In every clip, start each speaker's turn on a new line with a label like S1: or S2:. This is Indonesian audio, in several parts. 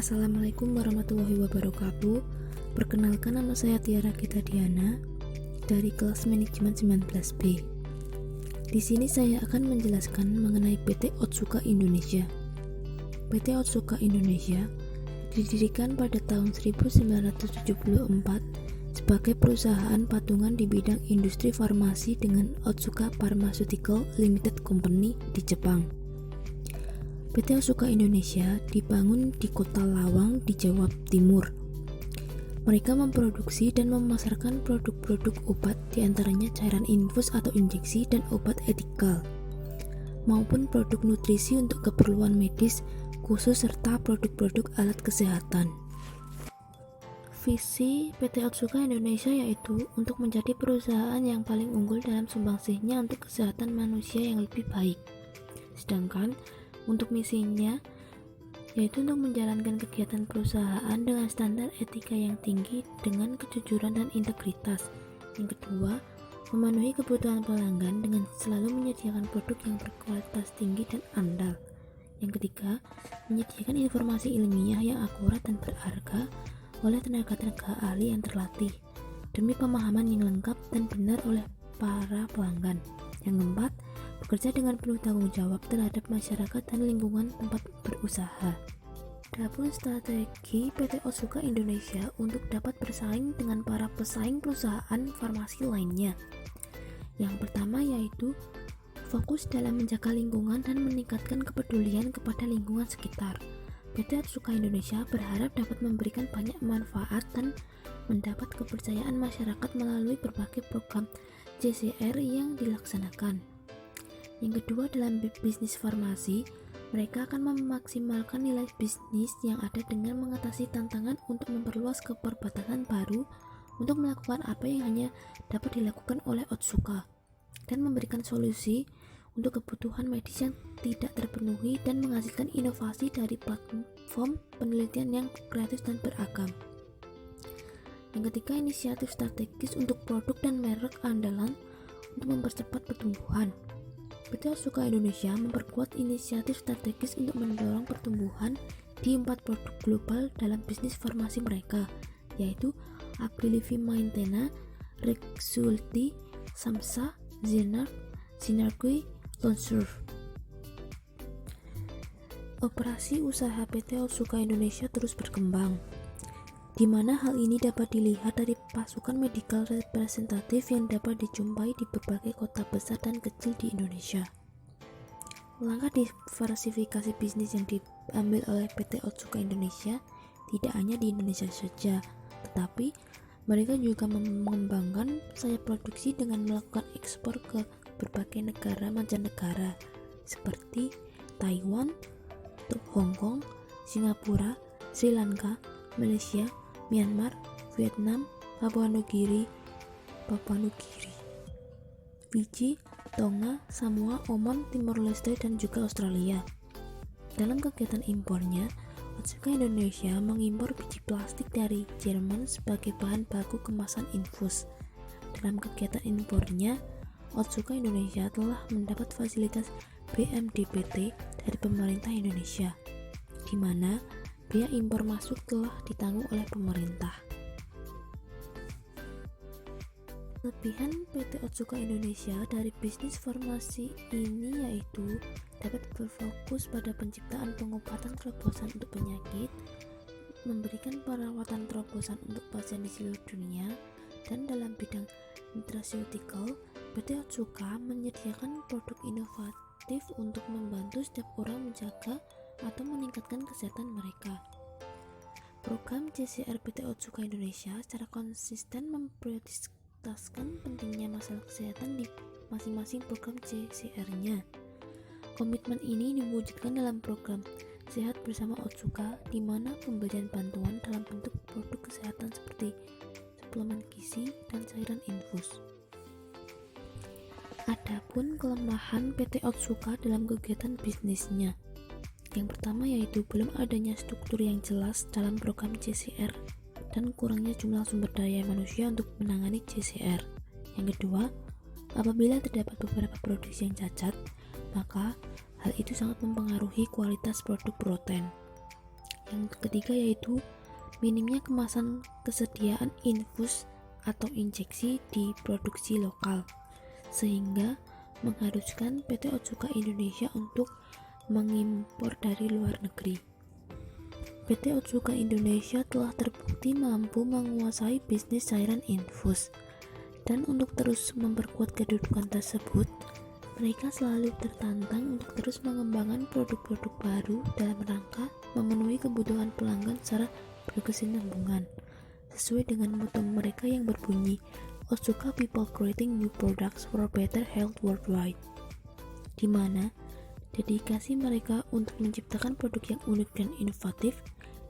S1: Assalamualaikum warahmatullahi wabarakatuh. Perkenalkan, nama saya Tiara Gita Diana dari kelas manajemen 19B. Di sini saya akan menjelaskan mengenai PT Otsuka Indonesia. PT Otsuka Indonesia didirikan pada tahun 1974 sebagai perusahaan patungan di bidang industri farmasi dengan Otsuka Pharmaceutical Limited Company di Jepang. PT Otsuka Indonesia dibangun di Kota Lawang di Jawa Timur. Mereka memproduksi dan memasarkan produk-produk obat, diantaranya cairan infus atau injeksi dan obat etikal, maupun produk nutrisi untuk keperluan medis khusus serta produk-produk alat kesehatan. Visi PT Otsuka Indonesia yaitu untuk menjadi perusahaan yang paling unggul dalam sumbangsihnya untuk kesehatan manusia yang lebih baik. Sedangkan untuk misinya yaitu untuk menjalankan kegiatan perusahaan dengan standar etika yang tinggi dengan kejujuran dan integritas. Yang kedua, memenuhi kebutuhan pelanggan dengan selalu menyediakan produk yang berkualitas tinggi dan andal. Yang ketiga, menyediakan informasi ilmiah yang akurat dan berharga oleh tenaga-tenaga ahli yang terlatih demi pemahaman yang lengkap dan benar oleh para pelanggan. Yang keempat, bekerja dengan penuh tanggung jawab terhadap masyarakat dan lingkungan tempat berusaha. Adapun strategi PT Otsuka Indonesia untuk dapat bersaing dengan para pesaing perusahaan farmasi lainnya. Yang pertama yaitu fokus dalam menjaga lingkungan dan meningkatkan kepedulian kepada lingkungan sekitar. PT Otsuka Indonesia berharap dapat memberikan banyak manfaat dan mendapat kepercayaan masyarakat melalui berbagai program JCR yang dilaksanakan. Yang kedua, dalam bisnis farmasi, mereka akan memaksimalkan nilai bisnis yang ada dengan mengatasi tantangan untuk memperluas keperbatasan baru untuk melakukan apa yang hanya dapat dilakukan oleh Otsuka dan memberikan solusi untuk kebutuhan medis yang tidak terpenuhi dan menghasilkan inovasi dari platform penelitian yang kreatif dan beragam. Yang ketiga, inisiatif strategis untuk produk dan merek andalan untuk mempercepat pertumbuhan. PT Otsuka Indonesia memperkuat inisiatif strategis untuk mendorong pertumbuhan di 4 produk global dalam bisnis farmasi mereka, yaitu Abilify Maintena, Rexulti, Samsa, Zinarque, Lonsurf. Operasi usaha PT Otsuka Indonesia terus berkembang, di mana hal ini dapat dilihat dari pasukan medical representatif yang dapat dijumpai di berbagai kota besar dan kecil di Indonesia. Langkah diversifikasi bisnis yang diambil oleh PT Otsuka Indonesia tidak hanya di Indonesia saja, tetapi mereka juga mengembangkan sayap produksi dengan melakukan ekspor ke berbagai negara mancanegara seperti Taiwan, Hong Kong, Singapura, Sri Lanka, Malaysia, Myanmar, Vietnam, Papua Nugini, Fiji, Tonga, Samoa, Oman, Timor Leste, dan juga Australia. Dalam kegiatan impornya, Otsuka Indonesia mengimpor biji plastik dari Jerman sebagai bahan baku kemasan infus. Dalam kegiatan impornya, Otsuka Indonesia telah mendapat fasilitas BMDPT dari pemerintah Indonesia, di mana biaya impor masuk telah ditanggung oleh pemerintah. Kelebihan PT Otsuka Indonesia dari bisnis farmasi ini yaitu dapat berfokus pada penciptaan pengobatan terobosan untuk penyakit, memberikan perawatan terobosan untuk pasien di seluruh dunia, dan dalam bidang nutraceutical, PT Otsuka menyediakan produk inovatif untuk membantu setiap orang menjaga atau meningkatkan kesehatan mereka. Program JCR PT Otsuka Indonesia secara konsisten memprioritaskan pentingnya masalah kesehatan di masing-masing program JCR-nya. Komitmen ini diwujudkan dalam program Sehat Bersama Otsuka, di mana pemberian bantuan dalam bentuk produk kesehatan seperti suplemen gizi dan cairan infus. Adapun kelemahan PT Otsuka dalam kegiatan bisnisnya, yang pertama yaitu belum adanya struktur yang jelas dalam program JCR dan kurangnya jumlah sumber daya manusia untuk menangani JCR. Yang kedua, apabila terdapat beberapa produksi yang cacat, maka hal itu sangat mempengaruhi kualitas produk protein. Yang ketiga yaitu minimnya kemasan kesediaan infus atau injeksi di produksi lokal, sehingga mengharuskan PT Otsuka Indonesia untuk mengimpor dari luar negeri. PT Otsuka Indonesia telah terbukti mampu menguasai bisnis cairan infus, dan untuk terus memperkuat kedudukan tersebut, mereka selalu tertantang untuk terus mengembangkan produk-produk baru dalam rangka memenuhi kebutuhan pelanggan secara berkesinambungan, sesuai dengan moto mereka yang berbunyi Otsuka People Creating New Products for Better Health Worldwide, di mana dedikasi mereka untuk menciptakan produk yang unik dan inovatif,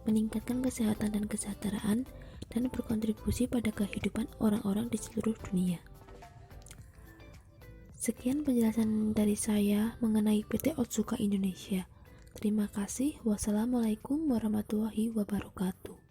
S1: meningkatkan kesehatan dan kesejahteraan, dan berkontribusi pada kehidupan orang-orang di seluruh dunia. Sekian penjelasan dari saya mengenai PT Otsuka Indonesia. Terima kasih. Wassalamualaikum warahmatullahi wabarakatuh.